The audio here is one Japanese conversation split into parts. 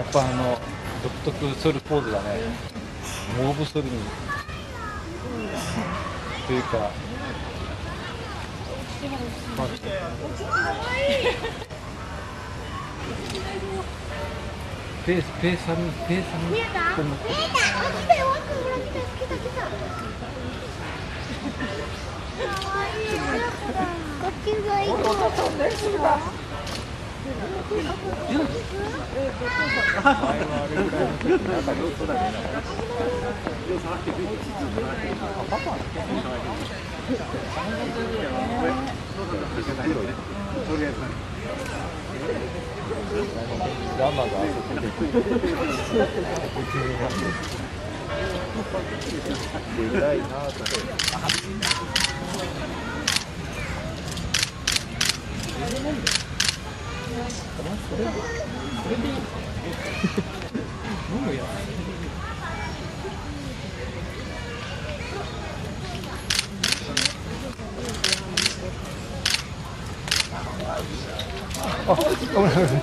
やっぱ独特するポーズがね、モーブするにというか、まあ、ペーサミ見えた？この見えた。あ、来たよ。ほら来た来た来た。可愛い親子だ。こっちがいい。前はあれぐらいの時になんか様子だね。パパラマがあそこで偉いなと思って。それでいいの？飲むやつ。あ、ごめんなさい。あ、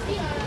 海。